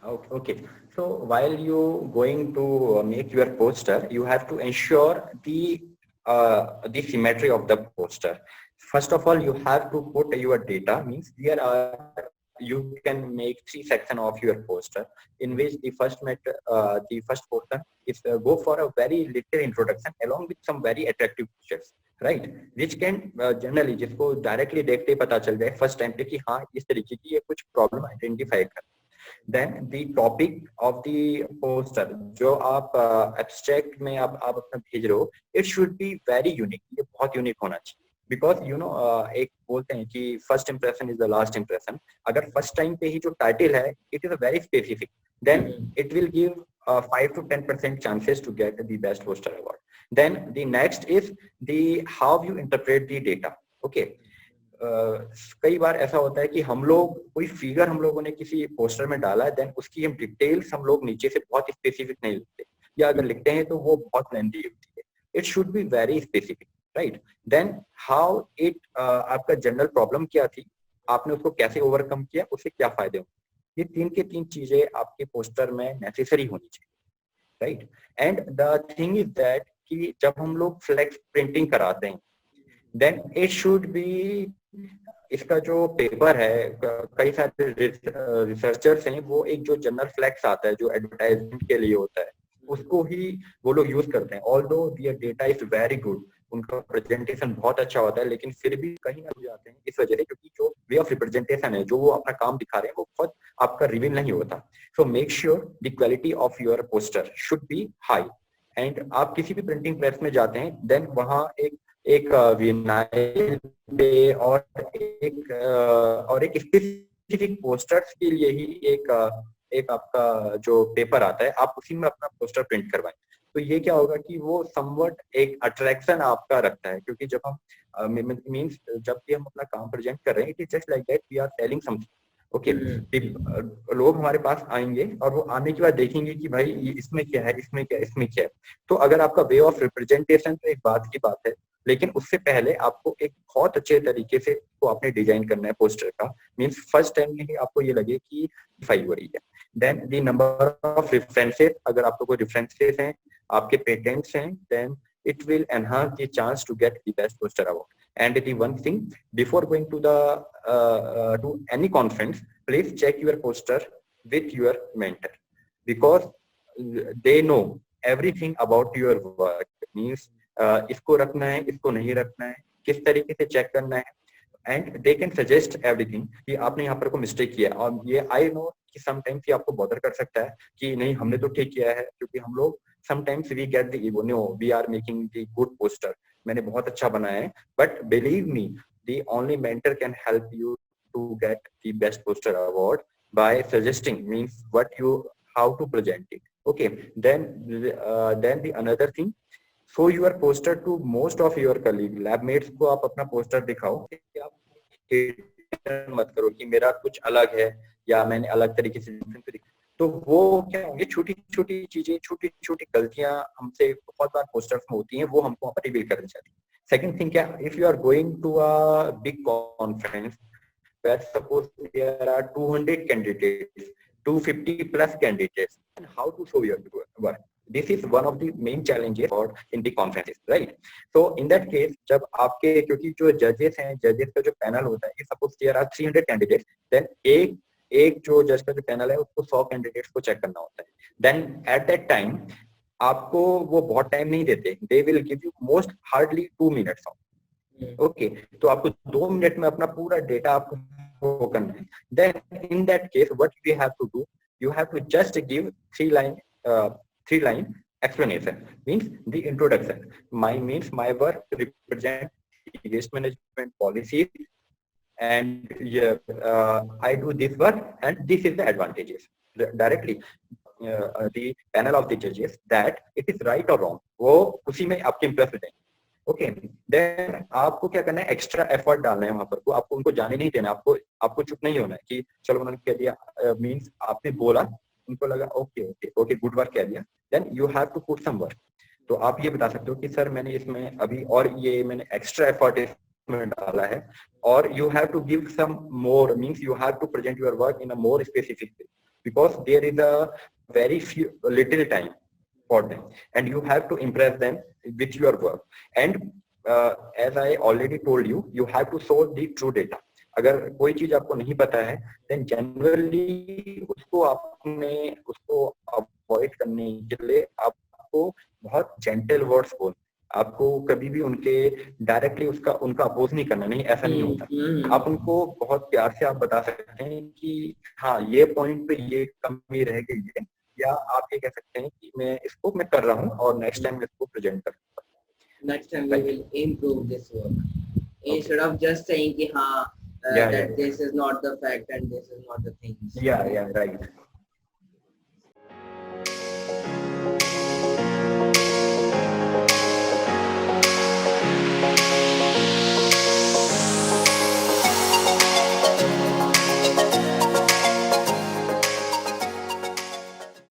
Okay. Okay. So while you going to make your poster, you have to ensure the symmetry of the poster. First of all, you have to put your data. Means there are you can make three section of your poster, in which the first portion is go for a very little introduction along with some very attractive pictures, right? Which can generally जिसको directly देखते ही पता चल जाए first time पे कि हाँ इस तरीके की ये कुछ problem identify कर। Then the topic of the poster जो आप एब्स्ट्रैक्ट में आप अपना भेज रहे हो, it should be very unique, ये बहुत यूनिक होना चाहिए। बिकॉज यू नो एक बोलते हैं कि first impression is the last impression. अगर फर्स्ट टाइम पे ही जो टाइटल है it is a very specific, then it will give 5 to 10% chances to get the best poster award. Then the next is the how you interpret the data. Okay. कई बार ऐसा होता है कि हम लोग कोई फिगर हम लोगों ने किसी पोस्टर में डाला है, देन उसकी हम डिटेल्स हम लोग नीचे से बहुत स्पेसिफिक नहीं लिखते, या अगर लिखते हैं तो वो बहुत लेंथी होती है। It should be very specific, right? Then how it आपका जनरल प्रॉब्लम क्या थी, आपने उसको कैसे ओवरकम किया, उससे क्या फायदे होंगे, ये तीन के तीन चीजें आपके पोस्टर में नेसेसरी होनी चाहिए, right? And the thing is that कि जब हम लोग फ्लेक्स प्रिंटिंग कराते हैं, देन इट शुड बी, इसका जो पेपर है, कई सारे रिसर्चर्स हैं, वो एक जो जनरल फ्लैक्स आता है जो एडवर्टाइजमेंट के लिए होता है, उसको ही वो लोग यूज करते हैं। Although their data is very good, उनका प्रेजेंटेशन बहुत अच्छा होता है, लेकिन फिर भी कहीं ना हो जाते हैं इस वजह से क्योंकि जो वे ऑफ रिप्रेजेंटेशन है, जो वो अपना काम दिखा रहे हैं, वो बहुत आपका रिवील नहीं होता। So make sure the quality of your poster should be high. And आप किसी भी प्रिंटिंग प्रेस में जाते हैं, देन वहाँ एक एक विनाइल पे और एक स्पेसिफिक पोस्टर्स के लिए ही एक आपका जो पेपर आता है, आप उसी में अपना पोस्टर प्रिंट करवाएं। तो ये क्या होगा कि वो समवट एक अट्रैक्शन आपका रखता है, क्योंकि जब हम मीन्स जब भी हम अपना काम प्रेजेंट कर रहे हैं, it is just like that we are selling something. Okay, लोग हमारे पास आएंगे और वो आने के बाद देखेंगे कि भाई ये इसमें क्या है, इसमें क्या है, इसमें क्या है। तो अगर आपका वे ऑफ रिप्रेजेंटेशन तो एक बात की बात है, लेकिन उससे पहले आपको एक बहुत अच्छे तरीके से वो आपने डिजाइन करना है पोस्टर का। मींस फर्स्ट टाइम में ही आपको ये लगे कि फाई हो रही है। Then the number of references, अगर आपको कोई रेफरेंसेस हैं, आपके पेटेंट्स हैं, then it will enhance the chance to get the best poster award. And the one thing, before going to the to any conference, please check your poster with your mentor, because they know everything about your work. Means इसको रखना है, इसको नहीं रखना है, किस तरीके से चेक करना है, and they can suggest everything कि आपने यहाँ पर को मिस्टेक किया। और ये आई नो कि समटाइम्स ये आपको बॉदर कर सकता है कि नहीं हमने तो ठीक किया है, क्योंकि हम लोग sometimes we get the ego, no we are making the good poster, मैंने बहुत अच्छा बनाया है। But believe me, the only mentor can help you to get the best poster award by suggesting means what you how to present it. Okay, then the another thing, show your poster to most of your colleague lab mates को आप अपना poster दिखाओ कि आप मत करो कि मेरा कुछ अलग है या मैंने अलग तरीके से तो वो क्या होंगे, छोटी छोटी चीजें, छोटी छोटी गलतियां हमसे बहुत बार पोस्टर्स में होती हैं, वो हमको वहां पर रिवील करनी चाहिए। सेकंड थिंग क्या, if you are going to a big conference where suppose there are 200 candidates, 250 plus candidates, and how to show your work. This is one of the main challenges for in the conferences, right? So in that case, जब आपके क्योंकि जो जजेस हैं, जजेस का जो panel होता है, suppose there are 300 candidates, then एक जो जज का जो पैनल है उसको 100 कैंडिडेट्स को चेक करना होता है। देन एट दैट टाइम आपको वो बहुत टाइम नहीं देते, they will give you most hardly 2 minutes. Okay, तो आपको 2 मिनट में अपना पूरा डेटा आपको करना है। Then in that case what you have to do, you have to just give 3 line explanation, means the introduction. My work represent waste management policies, and yeah, I do this work and this is the advantages directly the panel of the judges that it is right or wrong, वो उसी में आपके impress हो जाएंगे। Okay, then आपको क्या करना है, एक्स्ट्रा एफर्ट डालना है वहां पर, आपको उनको जाने नहीं देना, आपको चुप नहीं होना है कि चलो उन्होंने कह दिया, मींस आपने बोला, उनको लगा okay okay okay good work कह दिया, then you have to put some work. तो आप ये बता सकते हो कि सर मैंने इसमें अभी और ये मैंने एक्स्ट्रा एफर्ट इसमें डाला है, और you have to give some more, means you have to present your work in a more specific way. because there is a very few little time for them, and you have to impress them with your work. And as I already told you, you have to show the true data. अगर कोई चीज आपको नहीं पता है, then generally उसको avoid करने के लिए आपको बहुत जेंटल वर्ड्स बोल, आपको कभी भी उनके डायरेक्टली उनका अपोज नहीं करना, नहीं ऐसा नहीं होता। आप उनको बहुत प्यार से आप बता सकते हैं कि हाँ ये पॉइंट पे ये कमी रह गई है, या आप ये कह सकते हैं कि मैं कर रहा हूँ और नेक्स्ट टाइम मैं इसको प्रेजेंट करूंगा। Next time we will improve this work. Instead of just saying कि हाँ that this is not the fact and this is not the thing. Yeah, right.